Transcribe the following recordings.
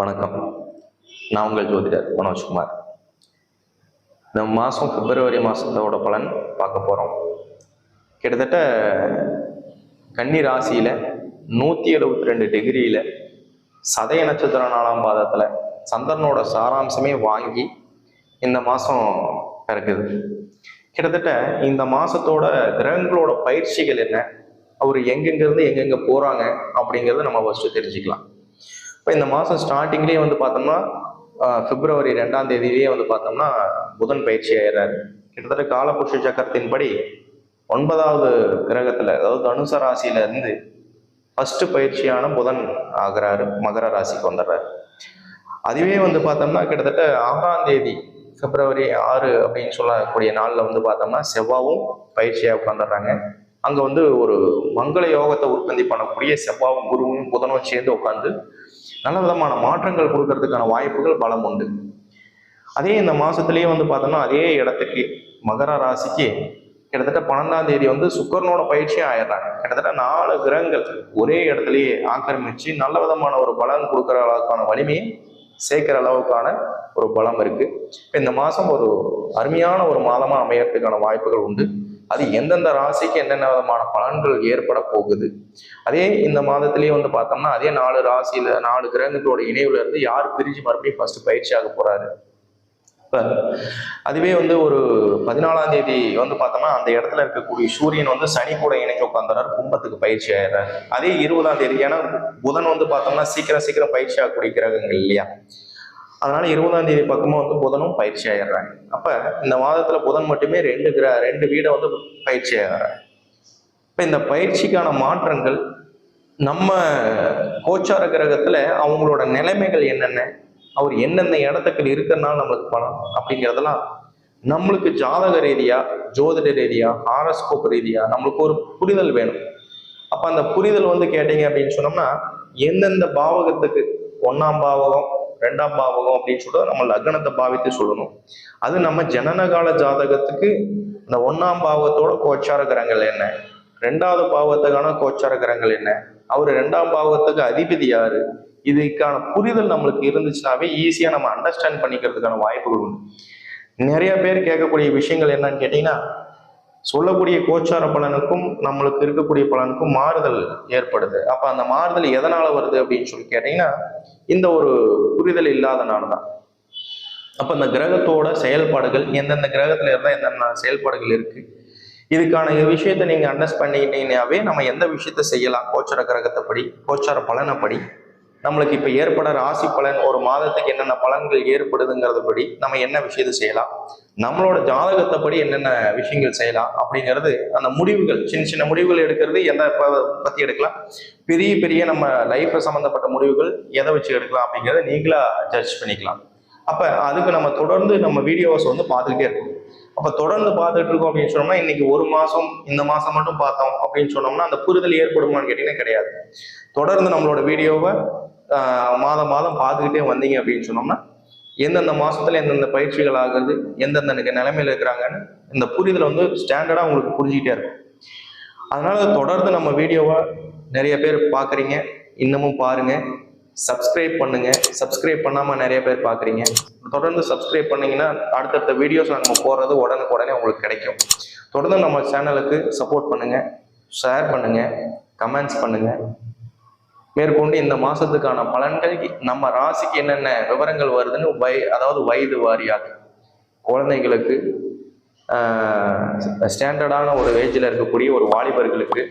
வணக்கம். நான் உங்கள் ஜோதிடர் மனோஜ்குமார். இந்த மாதம் பிப்ரவரி மாதத்தோட பலன் பார்க்க போகிறோம். கிட்டத்தட்ட கன்னி ராசியில் 172 டிகிரியில் சதய நட்சத்திர 4ஆம் பாதத்தில் சந்திரனோட சாராம்சமே வாங்கி இந்த மாதம் பிறக்குது. கிட்டத்தட்ட இந்த மாதத்தோட கிரகங்களோட பயிற்சிகள் என்ன, அவர் எங்கெங்கிருந்து எங்கெங்கே போகிறாங்க அப்படிங்கிறத நம்ம ஃபஸ்ட்டு தெரிஞ்சுக்கலாம். இப்போ இந்த மாதம் ஸ்டார்டிங்லேயே பார்த்தோம்னா பிப்ரவரி 2ஆம் தேதியிலேயே பார்த்தோம்னா புதன் பயிற்சி ஆயிடுறாரு. கிட்டத்தட்ட காலபுருஷ சக்கரத்தின்படி 9வது கிரகத்தில், அதாவது தனுச ராசியிலேருந்து ஃபஸ்ட்டு பயிற்சியான புதன் ஆகிறாரு, மகர ராசிக்கு வந்துடுறாரு. அதுவே பார்த்தோம்னா கிட்டத்தட்ட 6ஆம் தேதி பிப்ரவரி 6 அப்படின்னு சொல்லக்கூடிய நாளில் பார்த்தோம்னா செவ்வாவும் பயிற்சியாக உட்காந்துடுறாங்க. அங்கே ஒரு மங்கள யோகத்தை உற்பத்தி பண்ணக்கூடிய செவ்வாவும் குருவும் புதனும் சேர்ந்து உட்காந்து நல்ல விதமான மாற்றங்கள் கொடுக்கறதுக்கான வாய்ப்புகள் பலம் உண்டு. அதே இந்த மாசத்துலயே பார்த்தோம்னா அதே இடத்துக்கு மகர ராசிக்கு கிட்டத்தட்ட 12ஆம் தேதி சுக்கரனோட பயிற்சியும் ஆயிடுறாங்க. கிட்டத்தட்ட 4 கிரகங்கள் ஒரே இடத்துலயே ஆக்கிரமிச்சு நல்ல விதமான ஒரு பலன் கொடுக்குற அளவுக்கான வலிமையை சேர்க்கிற அளவுக்கான ஒரு பலம் இருக்கு. இந்த மாசம் ஒரு அருமையான ஒரு மாதமா அமையறதுக்கான வாய்ப்புகள் உண்டு. அது எந்தெந்த ராசிக்கு என்னென்ன விதமான பலன்கள் ஏற்பட போகுது. அதே இந்த மாதத்திலேயே பார்த்தோம்னா அதே 4 ராசியில 4 கிரகங்களோட இணைவுல இருந்து யார் பிரிஞ்சு மறுபடியும் ஃபர்ஸ்ட் பயிற்சியாக போறாரு. அதுவே ஒரு 14ஆம் தேதி பார்த்தோம்னா அந்த இடத்துல இருக்கக்கூடிய சூரியன் சனி கூட இணைக்க உட்காந்துறாரு, கும்பத்துக்கு பயிற்சி ஆயிடுறாரு. அதே 20ஆம் தேதி, ஏன்னா புதன் பார்த்தோம்னா சீக்கிரம் பயிற்சி ஆகக்கூடிய கிரகங்கள் இல்லையா, அதனால 20ஆம் தேதி பக்கமா புதனும் பயிற்சி ஆயிடுறாங்க. அப்ப இந்த மாதத்துல புதன் மட்டுமே 2 வீடை பயிற்சி ஆகிறாங்க. இப்ப இந்த பயிற்சிக்கான மாற்றங்கள் நம்ம கோச்சார கிரகத்துல அவங்களோட நிலைமைகள் என்னென்ன, அவர் எந்தெந்த இடத்துக்கு இருக்கிறதுனால நம்மளுக்கு பலன் அப்படிங்கிறதெல்லாம் நம்மளுக்கு ஜாதக ரீதியா, ஜோதிட ரீதியா, ஹாரஸ்கோப் ரீதியா நம்மளுக்கு ஒரு புரிதல் வேணும். அப்ப அந்த புரிதல் கேட்டீங்க அப்படின்னு சொன்னோம்னா எந்தெந்த பாவகத்துக்கு 1ஆம் பாவகம் 2ஆம் பாவகம் அப்படின்னு சொல்லிட்டு நம்ம லக்னத்தை பாவித்து சொல்லணும். அது நம்ம ஜனனகால ஜாதகத்துக்கு இந்த 1ஆம் பாவத்தோட கோச்சார கிரகங்கள் என்ன, 2வது பாவத்துக்கான கோச்சார கிரகங்கள் என்ன, அவர் 2ஆம் பாவத்துக்கு அதிபதி யாரு, இதுக்கான புரிதல் நம்மளுக்கு இருந்துச்சுனாவே ஈஸியா நம்ம அண்டர்ஸ்டாண்ட் பண்ணிக்கிறதுக்கான வாய்ப்புகள் உண்டு. நிறைய பேர் கேட்கக்கூடிய விஷயங்கள் என்னன்னு கேட்டீங்கன்னா, சொல்லக்கூடிய கோச்சார பலனுக்கும் நம்மளுக்கு இருக்கக்கூடிய பலனுக்கும் மாறுதல் ஏற்படுது. அப்ப அந்த மாறுதல் எதனால வருது அப்படின்னு சொல்லி கேட்டீங்கன்னா, இந்த ஒரு புரிதல் இல்லாதனாலதான். அப்ப இந்த கிரகத்தோட செயல்பாடுகள் எந்தெந்த கிரகத்துல இருந்தா என்னென்ன செயல்பாடுகள் இருக்கு, இதுக்கான விஷயத்த நீங்க அண்டர்ஸ்ட் பண்ணிக்கிட்டீங்கன்னாவே நம்ம எந்த விஷயத்த செய்யலாம், கோச்சார கிரகத்தை படி, கோச்சார பலனை படி, நம்மளுக்கு இப்ப ஏற்பட ராசி பலன் ஒரு மாதத்துக்கு என்னென்ன பலன்கள் ஏற்படுதுங்கிறத படி நம்ம என்ன விஷயத்தை செய்யலாம், நம்மளோட ஜாதகத்தை படி என்னென்ன விஷயங்கள் செய்யலாம் அப்படிங்கிறது, அந்த முடிவுகள் சின்ன முடிவுகள் எடுக்கிறது எதை பத்தி எடுக்கலாம், பெரிய நம்ம லைஃப்ல சம்மந்தப்பட்ட முடிவுகள் எதை வச்சு எடுக்கலாம் அப்படிங்கிறத நீங்களா ஜட்ஜ் பண்ணிக்கலாம். அப்ப அதுக்கு நம்ம தொடர்ந்து நம்ம வீடியோஸ் பார்த்துக்கிட்டே இருக்கோம். அப்ப தொடர்ந்து பார்த்துட்டு இருக்கோம் அப்படின்னு சொன்னோம்னா இன்னைக்கு ஒரு மாசம் இந்த மாசம் மட்டும் பார்த்தோம் அப்படின்னு சொன்னோம்னா அந்த புரிதல் ஏற்படுமான்னு கேட்டீங்கன்னா கிடையாது. தொடர்ந்து நம்மளோட வீடியோவை மாதம் பார்த்துக்கிட்டே வந்தீங்க அப்படின்னு சொன்னோம்னா எந்தெந்த மாசத்துல எந்தெந்த பயிற்சிகள் ஆகுது, எந்தெந்த நிலைமையில இருக்கிறாங்கன்னு இந்த புரிதல் ஸ்டாண்டர்டா உங்களுக்கு புரிஞ்சுக்கிட்டே இருக்கும். அதனால தொடர்ந்து நம்ம வீடியோவை நிறைய பேர் பார்க்குறீங்க, இன்னமும் பாருங்க, சப்ஸ்கிரைப் பண்ணுங்க. சப்ஸ்கிரைப் பண்ணாம நிறைய பேர் பார்க்குறீங்க, தொடர்ந்து சப்ஸ்கிரைப் பண்ணீங்கன்னா அடுத்தடுத்த வீடியோஸ் நம்ம போடுறது உடனுக்குடனே உங்களுக்கு கிடைக்கும். தொடர்ந்து நம்ம சேனலுக்கு சப்போர்ட் பண்ணுங்க, ஷேர் பண்ணுங்க, கமெண்ட்ஸ் பண்ணுங்க. மேற்கொண்டு இந்த மாசத்துக்கான பலன்கள் நம்ம ராசிக்கு என்னென்ன விவரங்கள் வருதுன்னு அதாவது வயது வாரியாக குழந்தைகளுக்கு, ஸ்டாண்டர்டான ஒரு ஏஜில் இருக்கக்கூடிய ஒரு வாலிபர்களுக்கு,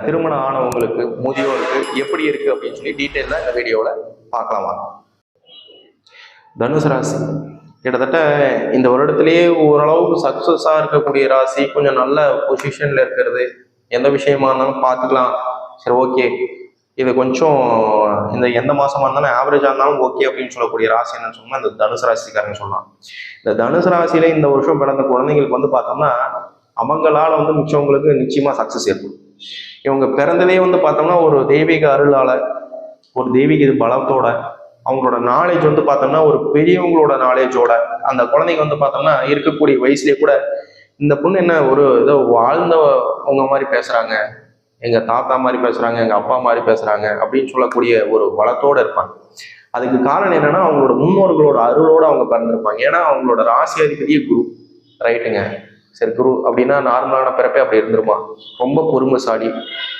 திருமணம் ஆனவங்களுக்கு, முதியோருக்கு எப்படி இருக்கு அப்படின்னு சொல்லி டீட்டெயிலாக இந்த வீடியோவில் பார்க்கலாம். தனுசு ராசி கிட்டத்தட்ட இந்த வருடத்திலேயே ஓரளவுக்கு சக்ஸஸாக இருக்கக்கூடிய ராசி, கொஞ்சம் நல்ல பொசிஷன்ல இருக்கிறது, எந்த விஷயமா இருந்தாலும் பார்த்துக்கலாம், சரி ஓகே இது கொஞ்சம் எந்த மாசமா இருந்தாலும் ஆவரேஜா இருந்தாலும் ஓகே அப்படின்னு சொல்லக்கூடிய ராசி என்னன்னு சொன்னா இந்த தனுசு ராசிக்காரங்க சொல்லலாம். இந்த தனுசு ராசியில இந்த வருஷம் பிறந்த குழந்தைங்களுக்கு பார்த்தோம்னா அவங்களால மிச்சவங்களுக்கு நிச்சயமா சக்சஸ் ஏற்படும். இவங்க பிறந்ததே பார்த்தோம்னா ஒரு தெய்வீக அருளால, ஒரு தெய்வீக பலத்தோட, அவங்களோட நாலேஜ் பார்த்தோம்னா ஒரு பெரியவங்களோட நாலேஜோட, அந்த குழந்தைங்க பார்த்தோம்னா இருக்கக்கூடிய வயசுலேயே கூட இந்த பொண்ணு என்ன ஒரு ஏதோ வாழ்ந்தவங்க மாதிரி பேசுறாங்க, எங்க தாத்தா மாதிரி பேசுறாங்க, எங்க அப்பா மாதிரி பேசுறாங்க அப்படின்னு சொல்லக்கூடிய ஒரு வளத்தோட இருப்பாங்க. அதுக்கு காரணம் என்னன்னா அவங்களோட முன்னோர்களோட அருளோட அவங்க பிறந்திருப்பாங்க. ஏன்னா அவங்களோட ராசி அதிபதியே குரு. ரைட்டுங்க. சரி, குரு அப்படின்னா நார்மலான பிறப்பே அப்படி இருந்துருமா? ரொம்ப பொறுமைசாலி,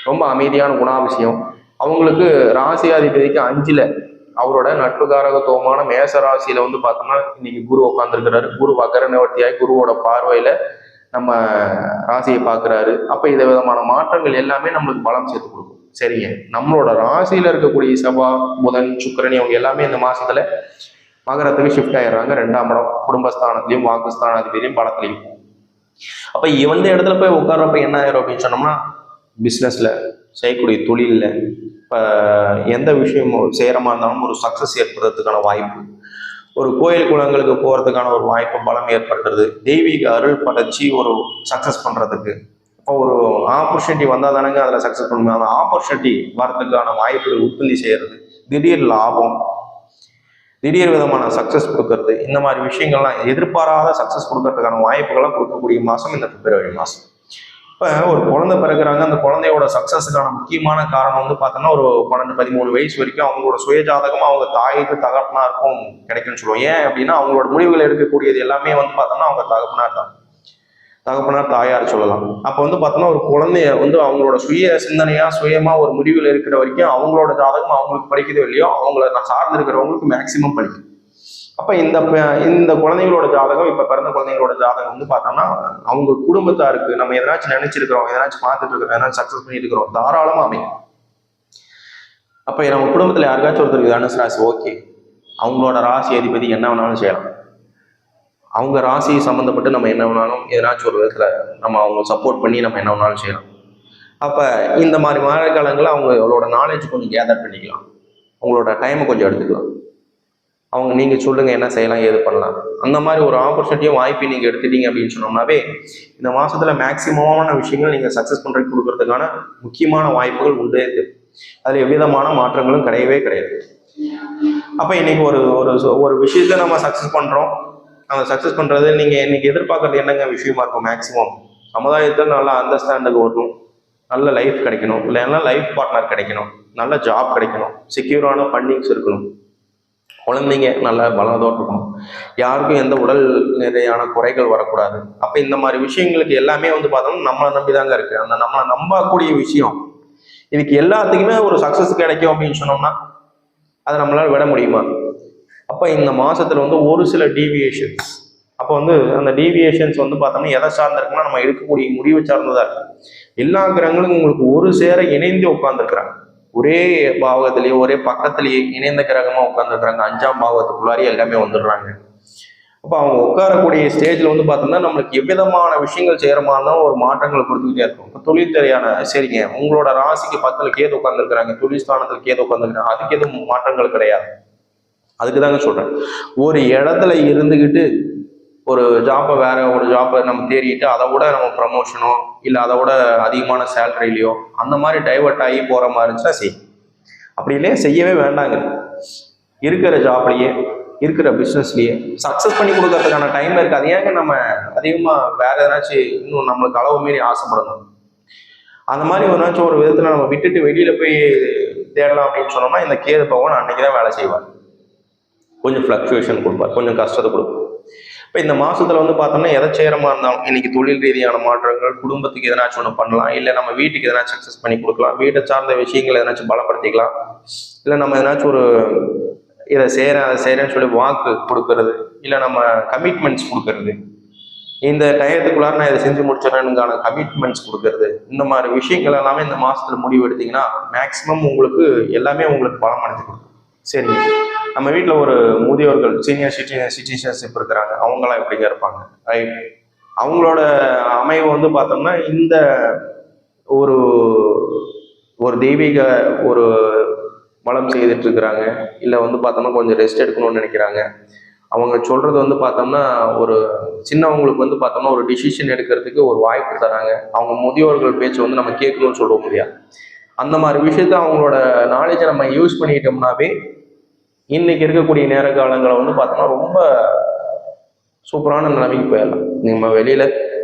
ரொம்ப அமைதியான குணாபிஷயம். அவங்களுக்கு ராசி அதிபதிக்கு 5ல அவரோட நட்புகாரகத்துவமான மேச ராசியில வந்து பார்த்தோம்னா இன்னைக்கு குரு உட்காந்துருக்கிறாரு. குரு வக்கர நிவர்த்தியாய் குருவோட பார்வையில நம்ம ராசியை பார்க்குறாரு. அப்போ இத விதமான மாற்றங்கள் எல்லாமே நம்மளுக்கு பலம் சேர்த்து கொடுக்கும். சரிங்க, நம்மளோட ராசியில இருக்கக்கூடிய செவ்வாய், புதன், சுக்கிரன் அவங்க எல்லாமே இந்த மாசத்துல மகரத்துக்கு ஷிஃப்ட் ஆயிடுறாங்க. 2ஆம் இடம் குடும்பஸ்தானத்திலையும் வாக்குஸ்தானாதிபதியும் பலத்திலையும். அப்ப எந்த இடத்துல போய் உட்கார்றப்ப என்ன ஆயிரும் அப்படின்னு சொன்னோம்னா, பிஸ்னஸ்ல செய்யக்கூடிய தொழில்ல இப்போ எந்த விஷயமும் செய்யறமா இருந்தாலும் ஒரு சக்சஸ் ஏற்படுறதுக்கான வாய்ப்பு, ஒரு கோயில் குளங்களுக்கு போறதுக்கான ஒரு வாய்ப்பு பலம் ஏற்படுறது, தெய்வீக அருள் படைச்சி ஒரு சக்சஸ் பண்றதுக்கு. இப்போ ஒரு ஆப்பர்ச்சுனிட்டி வந்தால் தானேங்க அதில் சக்சஸ் பண்ணுங்க. அந்த ஆப்பர்ச்சுனிட்டி வரதுக்கான வாய்ப்புகள் உற்பத்தி செய்யறது, திடீர் லாபம், திடீர் விதமான சக்சஸ் கொடுக்கறது, இந்த மாதிரி விஷயங்கள்லாம் எதிர்பாராத சக்சஸ் கொடுக்கறதுக்கான வாய்ப்புகள்லாம் கொடுக்கக்கூடிய மாதம் இந்த பிப்ரவரி மாதம். இப்போ ஒரு குழந்தை பிறகுறாங்க, அந்த குழந்தையோட சக்சஸுக்கான முக்கியமான காரணம் வந்து பார்த்தோம்னா ஒரு 12-13 வயசு வரைக்கும் அவங்களோட சுயஜாதகம் அவங்க தாய்க்கு தகப்பனாருக்கும் கிடைக்கும்னு சொல்லுவோம். ஏன் அப்படின்னா அவங்களோட முடிவுகள் எடுக்கக்கூடியது எல்லாமே வந்து பார்த்தோம்னா அவங்க தகப்பனார் தான், தகப்பனார் தாயார் சொல்லலாம். அப்போ வந்து பார்த்தோம்னா ஒரு குழந்தைய வந்து அவங்களோட சுய சிந்தனையா சுயமா ஒரு முடிவில் இருக்கிற வரைக்கும் அவங்களோட ஜாதகம் அவங்களுக்கு படிக்குதோ இல்லையோ அவங்கள நான் சார்ந்து இருக்கிறவங்களுக்கு மேக்சிமம் படிக்கும். அப்ப இந்த குழந்தைங்களோட ஜாதகம், இப்ப பிறந்த குழந்தைங்களோட ஜாதகம் வந்து பார்த்தோம்னா அவங்க குடும்பத்தாருக்கு நம்ம எதனாச்சும் நினைச்சிருக்கிறோம், எதனாச்சும் பார்த்துட்டு இருக்கிறோம், எதனாச்சும் சக்சஸ் பண்ணிட்டு இருக்கிறோம், தாராளமா அமையும். அப்ப நம்ம குடும்பத்துல யாருக்காச்சும் ஒருத்தருக்கு தனுசு ராசி, ஓகே, அவங்களோட ராசி அதிபதி என்ன வேணாலும் செய்யலாம். அவங்க ராசி சம்மந்தப்பட்டு நம்ம என்ன வேணாலும் எதனாச்சும் ஒரு விதத்துல நம்ம அவங்க சப்போர்ட் பண்ணி நம்ம என்ன வேணாலும் செய்யலாம். அப்ப இந்த மாதிரி மழை காலங்களில் அவங்களோட நாலேஜ் கொஞ்சம் கேதர் பண்ணிக்கலாம், அவங்களோட டைமை கொஞ்சம் எடுத்துக்கலாம். அவங்க நீங்கள் சொல்லுங்கள் என்ன செய்யலாம் ஏது பண்ணலாம், அந்த மாதிரி ஒரு ஆப்பர்ச்சுனிட்டியும் வாய்ப்பையும் நீங்கள் எடுத்துட்டீங்க அப்படின்னு சொன்னோம்னாவே இந்த மாதத்தில் மேக்சிமமான விஷயங்கள் நீங்கள் சக்ஸஸ் பண்ணுறதுக்கு கொடுக்கறதுக்கான முக்கியமான வாய்ப்புகள் உண்டே இருக்கு. அதில் எவ்விதமான மாற்றங்களும் கிடையவே கிடையாது. அப்போ இன்னைக்கு ஒரு ஒரு ஒரு விஷயத்த நம்ம சக்ஸஸ் பண்ணுறோம். அந்த சக்ஸஸ் பண்ணுறது நீங்கள் இன்னைக்கு எதிர்பார்க்கறது என்னங்க விஷயமா இருக்கும்? மேக்சிமம் சமுதாயத்தில் நல்ல அண்டர்ஸ்டாண்டுக்கு வரணும், நல்ல லைஃப் கிடைக்கணும், இல்லைன்னா லைஃப் பார்ட்னர் கிடைக்கணும், நல்ல ஜாப் கிடைக்கணும், செக்யூரான ஃபண்டிங்ஸ் இருக்கணும், குழந்தைங்க நல்ல பலத்தோடு இருக்கணும், யாருக்கும் எந்த உடல் நிறையான குறைகள் வரக்கூடாது. அப்போ இந்த மாதிரி விஷயங்களுக்கு எல்லாமே வந்து பார்த்தோம்னா நம்மளை நம்பி தாங்க இருக்கு. அந்த நம்மளை நம்பக்கூடிய விஷயம் இதுக்கு எல்லாத்துக்குமே ஒரு சக்ஸஸ் கிடைக்கும் அப்படின்னு சொன்னோம்னா அதை நம்மளால விட முடியுமா? அப்போ இந்த மாசத்துல வந்து ஒரு சில டீவியேஷன்ஸ், அப்போ வந்து அந்த டீவியேஷன்ஸ் வந்து பார்த்தோம்னா எதை சார்ந்து இருக்குன்னா நம்ம எடுக்கக்கூடிய முடிவை சார்ந்ததா இருக்கு. எல்லா கிரகங்களும் உங்களுக்கு ஒரு சேர இணைந்து உட்கார்ந்துருக்குறாங்க, ஒரே பாவகத்திலேயே ஒரே பக்கத்திலேயே இணைந்த கிரகமா உட்காந்துருக்குறாங்க. 5ஆம் பாவத்துக்குள்ளாரி எல்லாமே வந்துடுறாங்க. அப்போ அவங்க உட்காரக்கூடிய ஸ்டேஜ்ல வந்து பார்த்தோம்னா நம்மளுக்கு எவ்விதமான விஷயங்கள் செய்யறமா இருந்தாலும் ஒரு மாற்றங்கள் கொடுத்துக்கிட்டே இருக்கும். இப்போ தொழில் துறையான சரிங்க, உங்களோட ராசிக்கு 10ல் கேது உட்காந்துருக்குறாங்க, தொழில் ஸ்தானத்தில் கேது உட்காந்துருக்காங்க, அதுக்கு எதுவும் மாற்றங்கள் கிடையாது. அதுக்கு தாங்க சொல்றேன், ஒரு இடத்துல இருந்துக்கிட்டு ஒரு ஜாப்பை வேற ஒரு ஜாப்பை நம்ம தேடிட்டு அதை விட நம்ம ப்ரமோஷனோ இல்லை அதை விட அதிகமான சேலரிலையோ அந்த மாதிரி டைவர்ட் ஆகி போகிற மாதிரி இருந்துச்சுன்னா செய்யும். அப்படி இல்லையே செய்யவே வேண்டாங்க. இருக்கிற ஜாப்லேயே இருக்கிற பிஸ்னஸ்லேயே சக்ஸஸ் பண்ணி கொடுக்கறதுக்கான டைம் இருக்குது. அது ஏங்க நம்ம அதிகமாக வேற எதனாச்சும் இன்னும் நம்மளுக்கு அளவு மீறி ஆசைப்படணும்? அந்த மாதிரி ஒருனாச்சும் ஒரு விதத்தில் நம்ம விட்டுட்டு வெளியில் போய் தேடலாம் அப்படின்னு சொன்னோம்னா இந்த கேது பகவான் அன்னைக்கு தான் வேலை செய்வார். கொஞ்சம் ஃப்ளக்சுவேஷன் கொடுப்பார், கொஞ்சம் கஷ்டத்தை கொடுப்பார். இப்போ இந்த மாசத்துல வந்து பார்த்தோம்னா எதை செய்யறமா இருந்தாலும் இன்னைக்கு தொழில் ரீதியான மாற்றங்கள், குடும்பத்துக்கு எதனாச்சும் ஒன்று பண்ணலாம், இல்லை நம்ம வீட்டுக்கு எதனாச்சும் சக்ஸஸ் பண்ணி கொடுக்கலாம், வீட்டை சார்ந்த விஷயங்கள் எதனாச்சும் பலப்படுத்திக்கலாம், இல்லை நம்ம எதனாச்சும் ஒரு இதை செய்கிறேன் அதை செய்கிறேன்னு சொல்லி வாக்கு கொடுக்கறது, இல்லை நம்ம கமிட்மெண்ட்ஸ் கொடுக்கறது, இந்த டயத்துக்குள்ளார நான் இதை செஞ்சு முடிச்சிடறேனுக்கான கமிட்மெண்ட்ஸ் கொடுக்கறது, இந்த மாதிரி விஷயங்கள் எல்லாமே இந்த மாசத்துல முடிவு எடுத்தீங்கன்னா மேக்சிமம் உங்களுக்கு எல்லாமே உங்களுக்கு பலம் அடைஞ்சு கொடுக்கும். சரி, நம்ம வீட்டில் ஒரு முதியோர்கள் சீனியர் சிட்டிசன்ஷிப் இருக்கிறாங்க, அவங்களாம் எப்படிங்க இருப்பாங்க? ரைட், அவங்களோட அமைவு வந்து பார்த்தோம்னா இந்த ஒரு ஒரு தெய்வீக ஒரு வளம் செய்துட்டு இருக்கிறாங்க, இல்லை வந்து பார்த்தோம்னா கொஞ்சம் ரெஸ்ட் எடுக்கணும்னு நினைக்கிறாங்க. அவங்க சொல்றது வந்து பார்த்தோம்னா ஒரு சின்னவங்களுக்கு வந்து பார்த்தோம்னா ஒரு டிசிஷன் எடுக்கிறதுக்கு ஒரு வாய்ப்பு தராங்க. அவங்க முதியோர்கள் பேச்சு வந்து நம்ம கேட்கணும்னு சொல்ல முடியாது. அந்த மாதிரி விஷயத்த அவங்களோட நாலேஜை நம்ம யூஸ் பண்ணிட்டோம்னாவே இன்னைக்கு இருக்கக்கூடிய நேர காலங்களை வந்து பார்த்தோம்னா ரொம்ப சூப்பரான நிலைமைக்கு போயிடலாம். நம்ம வெளியில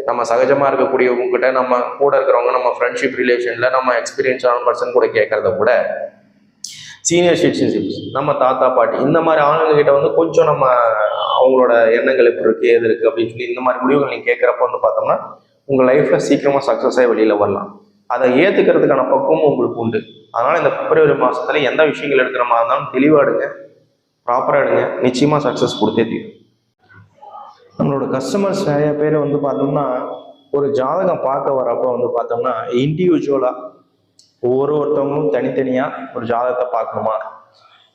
நம்ம சகஜமாக இருக்கக்கூடியவங்ககிட்ட, நம்ம கூட இருக்கிறவங்க, நம்ம ஃப்ரெண்ட்ஷிப் ரிலேஷனில் நம்ம எக்ஸ்பீரியன்ஸான பர்சன் கூட கேட்கறத கூட சீனியர் சிட்டிசன்ஷிப்ஸ், நம்ம தாத்தா பாட்டி இந்த மாதிரி ஆளுங்க கிட்ட வந்து கொஞ்சம் நம்ம அவங்களோட எண்ணங்கள் எப்படி இருக்கு, எது இருக்கு அப்படின்னு சொல்லி இந்த மாதிரி முடிவுகள் நீங்கள் கேட்குறப்ப வந்து பார்த்தோம்னா உங்கள் லைஃப்பில் சீக்கிரமாக சக்ஸஸாக வெளியில் வரலாம். அதை ஏற்றுக்கிறதுக்கான பக்குவமும் உங்களுக்கு உண்டு. அதனால் இந்த பிப்ரவரி மாதத்துல எந்த விஷயங்கள் எடுக்கிற மாதிரி இருந்தாலும் தெளிவாக எடுங்க, ப்ராப்பராக எடுங்க, நிச்சயமாக சக்ஸஸ் கொடுத்தே தீரும். நம்மளோட கஸ்டமர்ஸ் நிறைய பேர் வந்து பார்த்தோம்னா ஒரு ஜாதகம் பார்க்க வரப்போ வந்து பார்த்தோம்னா இண்டிவிஜுவலாக ஒவ்வொருத்தவங்களும் தனித்தனியாக ஒரு ஜாதகத்தை பார்க்கணுமா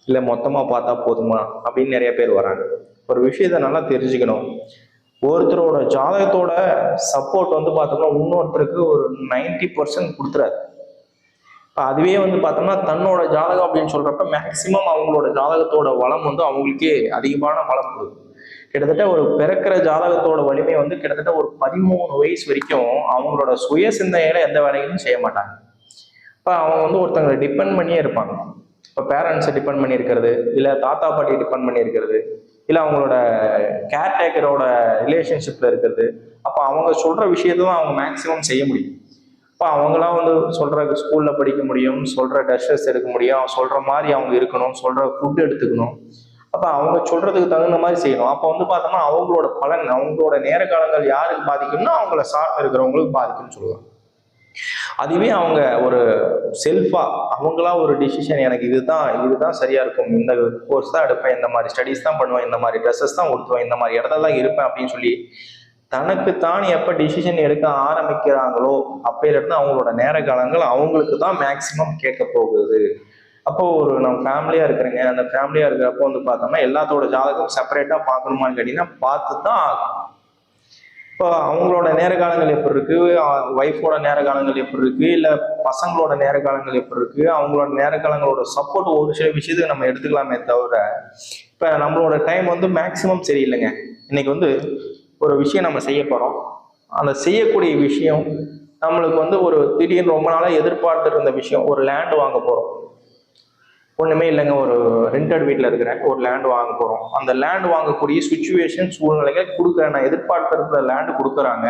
இல்லை மொத்தமாக பார்த்தா போதுமா அப்படின்னு நிறைய பேர் வராங்க. ஒரு விஷயத்த நல்லா தெரிஞ்சுக்கணும். ஒருத்தரோட ஜாதகத்தோட சப்போர்ட் வந்து பார்த்தோம்னா இன்னொருத்தருக்கு ஒரு 90% கொடுத்துறாரு. இப்போ அதுவே வந்து பார்த்தோம்னா தன்னோட ஜாதகம் அப்படின்னு சொல்றப்ப மேக்சிமம் அவங்களோட ஜாதகத்தோட வளம் வந்து அவங்களுக்கே அதிகமான வளம் கொடுக்கும். கிட்டத்தட்ட ஒரு பிறக்கிற ஜாதகத்தோட வலிமை வந்து கிட்டத்தட்ட ஒரு 13 வயசு வரைக்கும் அவங்களோட சுய சிந்தனையில எந்த வேலைகளும் செய்ய மாட்டாங்க. இப்போ அவங்க வந்து ஒருத்தங்களை டிபெண்ட் பண்ணியே இருப்பாங்க. இப்போ பேரண்ட்ஸை டிபெண்ட் பண்ணி இருக்கிறது, இல்லை தாத்தா பாட்டியை டிபெண்ட் பண்ணி இருக்கிறது, இல்லை அவங்களோட கேர்டேக்கரோட ரிலேஷன்ஷிப்பில் இருக்கிறது. அப்போ அவங்க சொல்கிற விஷயத்தை தான் அவங்க மேக்ஸிமம் செய்ய முடியும். இப்போ அவங்களாம் வந்து சொல்கிற ஸ்கூலில் படிக்க முடியும், சொல்கிற டெஸ்டர்ஸ் எடுக்க முடியும், சொல்கிற மாதிரி அவங்க இருக்கணும், சொல்கிற ஃபுட் எடுத்துக்கணும். அப்போ அவங்க சொல்கிறதுக்கு தகுந்த மாதிரி செய்யணும். அப்போ வந்து பார்த்தோம்னா அவங்களோட பலன், அவங்களோட நேர காலங்கள் யாருக்கு பாதிக்கும்னா அவங்கள சார்ந்து இருக்கிறவங்களுக்கு பாதிக்கும்னு சொல்லலாம். அதுவே அவங்க ஒரு செல்ஃபா அவங்களா ஒரு டிசிஷன், எனக்கு இதுதான் சரியா இருக்கும், இந்த கோர்ஸ் தான் எடுப்பேன், இந்த மாதிரி ஸ்டடீஸ் தான் பண்ணுவேன், இந்த மாதிரி ட்ரெஸ்ஸஸ் தான் உடுத்துவேன், இந்த மாதிரி இடத்துல தான் இருப்பேன் அப்படின்னு சொல்லி தனக்குத்தான் எப்போ டிசிஷன் எடுக்க ஆரம்பிக்கிறாங்களோ அப்பையிலிருந்து அவங்களோட நேர காலங்கள் அவங்களுக்கு தான் மேக்சிமம் கேட்க போகுது. அப்போ ஒரு நம்ம ஃபேமிலியா இருக்கிறேங்க, அந்த ஃபேமிலியா இருக்கிறப்போ வந்து பார்த்தோம்னா எல்லாத்தோட ஜாதகம் செப்பரேட்டா பார்க்கணுமான்னு கேட்டீங்கன்னா பார்த்து தான் ஆகும். இப்போ அவங்களோட நேர காலங்கள் எப்படி இருக்கு, ஒய்ஃபோட நேர காலங்கள் எப்படி இருக்கு, இல்லை பசங்களோட நேர காலங்கள் எப்படி இருக்கு, அவங்களோட நேர காலங்களோட சப்போர்ட் ஒரு சில விஷயத்துக்கு நம்ம எடுத்துக்கலாமே தவிர இப்போ நம்மளோட டைம் வந்து மேக்சிமம் சரியில்லைங்க. இன்னைக்கு வந்து ஒரு விஷயம் நம்ம செய்ய போறோம், அந்த செய்யக்கூடிய விஷயம் நம்மளுக்கு வந்து ஒரு திடீர்னு ரொம்ப நாளாக எதிர்பார்த்துட்டு இருந்த விஷயம், ஒரு லேண்ட் வாங்க போறோம். ஒண்ணுமே இல்லைங்க, ஒரு ரெண்டட் வீட்டில் இருக்கிறேன், ஒரு லேண்ட் வாங்க போறோம். அந்த லேண்ட் வாங்கக்கூடிய சுச்சுவேஷன் சூழ்நிலைகள் கொடுக்குறேன், நான் எதிர்பார்த்துருக்கிற லேண்டு கொடுக்குறாங்க,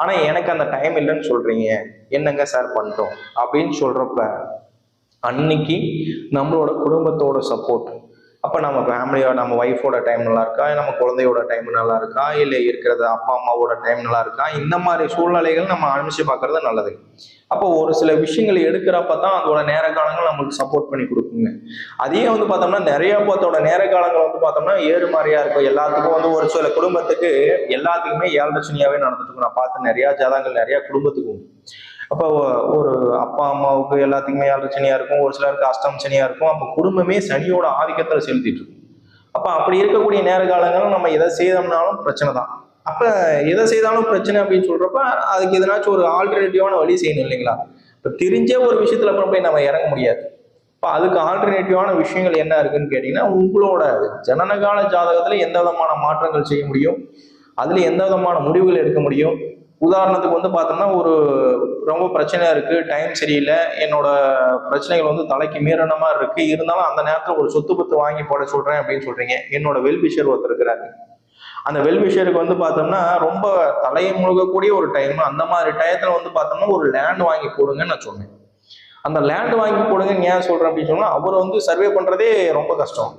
ஆனா எனக்கு அந்த டைம் இல்லைன்னு சொல்றீங்க, என்னங்க சார் பண்ணிட்டோம் அப்படின்னு சொல்றப்ப அன்னைக்கு நம்மளோட குடும்பத்தோட சப்போர்ட், அப்போ நம்ம ஃபேமிலியோட நம்ம ஒய்ஃபோட டைம் நல்லா இருக்கா, நம்ம குழந்தையோட டைம் நல்லா இருக்கா, இல்லை இருக்கிறது அப்பா அம்மாவோட டைம் நல்லா இருக்கா, இந்த மாதிரி சூழ்நிலைகள் நம்ம அனுப்பிச்சு பார்க்கறது நல்லது. அப்போ ஒரு சில விஷயங்கள் எடுக்கிறப்ப தான் அதோட நேர காலங்கள் நம்மளுக்கு சப்போர்ட் பண்ணி கொடுக்குங்க. அதே வந்து பார்த்தோம்னா நிறைய பேர்த்தோட நேர காலங்கள் வந்து பார்த்தோம்னா ஏறு மாதிரியா இருக்கும். எல்லாத்துக்கும் வந்து ஒரு சில குடும்பத்துக்கு எல்லாத்துக்குமே 7 சனியாவே நடந்துட்டு இருக்கும். நான் பார்த்து நிறைய ஜாதகங்கள் நிறைய குடும்பத்துக்கு உண்டு. அப்போ ஒரு அப்பா அம்மாவுக்கு எல்லாத்துக்குமே 7 சனியா இருக்கும், ஒரு சிலருக்கு அஷ்டம் சனியா இருக்கும். அப்போ குடும்பமே சனியோட ஆதிக்கத்தில் செலுத்திட்டு இருக்கும். அப்போ அப்படி இருக்கக்கூடிய நேர காலங்களும் நம்ம எதை செய்தோம்னாலும் பிரச்சனை தான். அப்ப எதை செய்தாலும் பிரச்சனை அப்படின்னு சொல்றப்ப அதுக்கு எதனாச்சும் ஒரு ஆல்டர்னேட்டிவான வழி செய்யணும் இல்லைங்களா? இப்ப தெரிஞ்ச ஒரு விஷயத்துல அப்புறம் போய் நம்ம இறங்க முடியாது. இப்ப அதுக்கு ஆல்டர்னேட்டிவான விஷயங்கள் என்ன இருக்குன்னு கேட்டீங்கன்னா, உங்களோட ஜனனகால ஜாதகத்துல எந்த விதமான மாற்றங்கள் செய்ய முடியும், அதுல எந்த விதமான முடிவுகள் எடுக்க முடியும். உதாரணத்துக்கு வந்து பார்த்தோம்னா ஒரு ரொம்ப பிரச்சனையா இருக்கு, டைம் சரியில்லை, என்னோட பிரச்சனைகள் வந்து தலைக்கு மீறின மாதிரி இருக்கு, இருந்தாலும் அந்த நேரத்துல ஒரு சொத்து பத்து வாங்கி போட சொல்றேன் அப்படின்னு சொல்றீங்க. என்னோட வெல்விஷர் ஒருத்தர் இருக்கிறாங்க, அந்த வெல்விஷருக்கு வந்து பார்த்தோம்னா ரொம்ப தலையை முழுகக்கூடிய ஒரு டைம், அந்த மாதிரி டயத்துல வந்து பார்த்தோம்னா ஒரு லேண்ட் வாங்கி போடுங்கன்னு நான் சொன்னேன். அந்த லேண்ட் வாங்கி போடுங்கன்னு ஏன் சொல்றேன் அப்படின்னு சொன்னா, அவர் வந்து சர்வே பண்றதே ரொம்ப கஷ்டம்.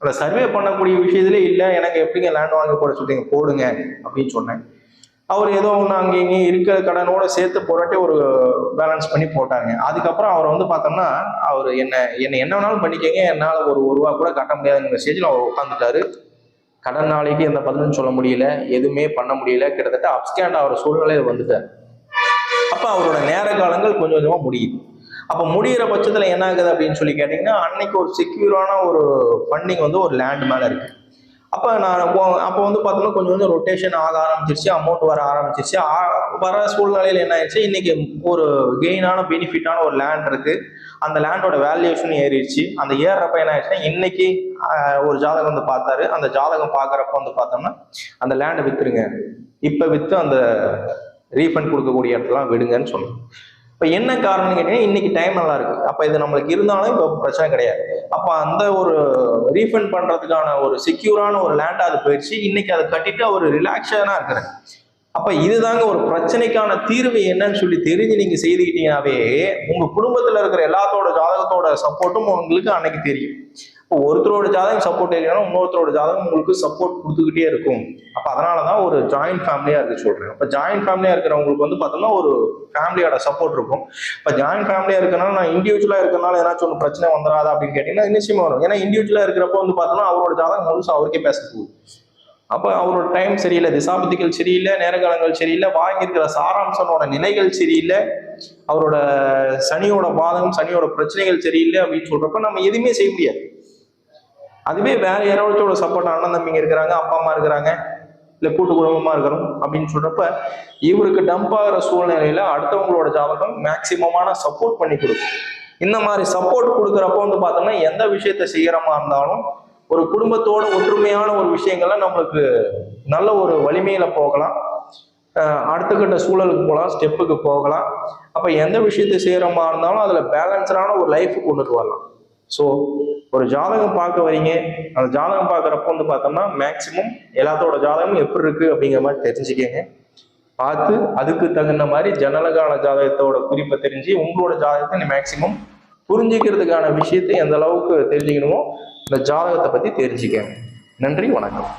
அந்த சர்வே பண்ணக்கூடிய விஷயத்துல இல்லை, எனக்கு எப்படிங்க லேண்ட் வாங்கி போட சொல்றீங்க, போடுங்க அப்படின்னு சொன்னேன். அவர் ஏதோ ஒன்று அங்கே இங்கேயும் இருக்கிற கடனோட சேர்த்து போராட்டி ஒரு பேலன்ஸ் பண்ணி போட்டாங்க. அதுக்கப்புறம் அவர் வந்து பார்த்தோம்னா அவர் என்ன வேணாலும் பண்ணிக்கங்க, என்னால் ஒரு ரூபா கூட கட்ட முடியாதுங்கிற ஸ்டேஜில் அவர் உட்காந்துட்டாரு. கடன் நாளைக்கு எந்த பதிலும் சொல்ல முடியல, எதுவுமே பண்ண முடியல, கிட்டத்தட்ட அப்ஸ்கேண்ட் ஆகிற சூழ்நிலையில் வந்துட்டார். அப்போ அவரோட நேர காலங்கள் கொஞ்சம் கொஞ்சமாக முடியுது. அப்போ முடிகிற பட்சத்தில் என்ன ஆகுது அப்படின்னு சொல்லி கேட்டிங்கன்னா, அன்னைக்கு ஒரு செக்யூரான ஒரு ஃபண்டிங் வந்து ஒரு லேண்ட் மேலே இருக்கு. அப்போ அப்போ வந்து பார்த்தோம்னா கொஞ்சம் கொஞ்சம் ரொட்டேஷன் ஆக ஆரம்பிச்சிருச்சு, அமௌண்ட் வர ஆரம்பிச்சிருச்சு. வர சூழ்நிலையில் என்ன ஆயிடுச்சு, இன்னைக்கு ஒரு கெயினான பெனிஃபிட்டான ஒரு லேண்ட் இருக்கு, அந்த லேண்டோட வேல்யூஷன் ஏறிடுச்சு. அந்த ஏறுறப்ப என்ன ஆயிடுச்சுன்னா, இன்னைக்கு ஒரு ஜாதகம் வந்து பார்த்தாரு, அந்த ஜாதகம் பார்க்குறப்ப வந்து பார்த்தோம்னா அந்த லேண்டை வித்துருங்க, இப்போ விற்று அந்த ரீஃபண்ட் கொடுக்கக்கூடிய இடத்துலாம் விடுங்கன்னு சொன்னோம். இப்போ என்ன காரணம்னு கேட்டீங்கன்னா, இன்னைக்கு டைம் நல்லா இருக்கு, அப்போ இது நம்மளுக்கு இருந்தாலும் இப்போ பிரச்சனை கிடையாது. அப்போ அந்த ஒரு ரீஃபண்ட் பண்றதுக்கான ஒரு செக்யூரான ஒரு லேண்டா அது போயிடுச்சு. இன்னைக்கு அதை கட்டிட்டு அவர் ரிலாக்ஸானா இருக்கிறார். அப்ப இதுதாங்க ஒரு பிரச்சனைக்கான தீர்வு என்னன்னு சொல்லி தெரிஞ்சு நீங்க செய்துக்கிட்டீங்கன்னாவே உங்க குடும்பத்துல இருக்கிற எல்லாத்தோட ஜாதகத்தோட சப்போர்ட்டும் உங்களுக்கு அன்னைக்கு தெரியும். இப்போ ஒருத்தரோட ஜாதகம் சப்போர்ட் இல்லைன்னா இன்னொருத்தரோட ஜாதகம் உங்களுக்கு சப்போர்ட் கொடுத்துக்கிட்டே இருக்கும். அப்ப அதனாலதான் ஒரு ஜாயிண்ட் ஃபேமிலியா இருக்கு சொல்றேன். இப்ப ஜாயிண்ட் ஃபேமிலியா இருக்கிறவங்களுக்கு வந்து பார்த்தோம்னா ஒரு ஃபேமிலியோட சப்போர்ட் இருக்கும். இப்ப ஜாயிண்ட் ஃபேமிலியா இருக்கனால நான் இண்டிவிஜுவலா இருக்கனால ஏதாச்சும் ஒரு பிரச்சனை வந்துடாதா அப்படின்னு கேட்டீங்கன்னா நிச்சயமா வரும். ஏன்னா இண்டிவிஜுவலா இருக்கிறப்ப வந்து பார்த்தோம்னா அவரோட ஜாதகம் முழுசா அவருக்கே பேச போகுது. அப்ப அவரோட டைம் சரியில்லை, திசாபதிகள் சரியில்லை, நேரகாலங்கள் சரியில்லை, வாங்கியிருக்கிற சாராம்சனோட நிலைகள் சரியில்லை, அவரோட சனியோட பாதகம் சனியோட பிரச்சனைகள் சரியில்லை அப்படின்னு சொல்றப்ப நம்ம எதுவுமே செய்ய முடியாது. அதுவே வேற யாராவச்சோட சப்போர்ட் அண்ணன் தம்பிங்க இருக்கிறாங்க, அப்பா அம்மா இருக்கிறாங்க, இல்ல கூட்டு குடும்பமா இருக்கிறோம் அப்படின்னு சொல்றப்ப இவருக்கு டம்ப் ஆகிற சூழ்நிலையில அடுத்தவங்களோட ஜாதகம் மேக்சிமமான சப்போர்ட் பண்ணி கொடுக்கும். இந்த மாதிரி சப்போர்ட் கொடுக்குறப்ப வந்து பார்த்தோம்னா எந்த விஷயத்த செய்யறமா இருந்தாலும் ஒரு குடும்பத்தோட ஒற்றுமையான ஒரு விஷயங்கள்ல நம்மளுக்கு நல்ல ஒரு வலிமையில போகலாம், அடுத்த கட்ட சூழலுக்கு போகலாம், ஸ்டெப்புக்கு போகலாம். அப்ப எந்த விஷயத்தை செய்யறமா இருந்தாலும் அதுல பேலன்ஸ்டான ஒரு லைஃப் கொண்டுட்டு வரலாம். ஸோ ஒரு ஜாதகம் பார்க்க வரீங்க, அந்த ஜாதகம் பார்க்குறப்ப வந்து பார்த்தோம்னா மேக்சிமம் எல்லாத்தோட ஜாதகமும் எப்படி இருக்கு அப்படிங்கிற மாதிரி தெரிஞ்சுக்கங்க. பார்த்து அதுக்கு தகுந்த மாதிரி ஜனனகால ஜாதகத்தோட குறிப்பை தெரிஞ்சு உங்களோட ஜாதகத்தை மேக்சிமம் புரிஞ்சுக்கிறதுக்கான விஷயத்தை எந்த அளவுக்கு தெரிஞ்சுக்கணுமோ இந்த ஜாதகத்தை பத்தி தெரிஞ்சுக்கங்க. நன்றி, வணக்கம்.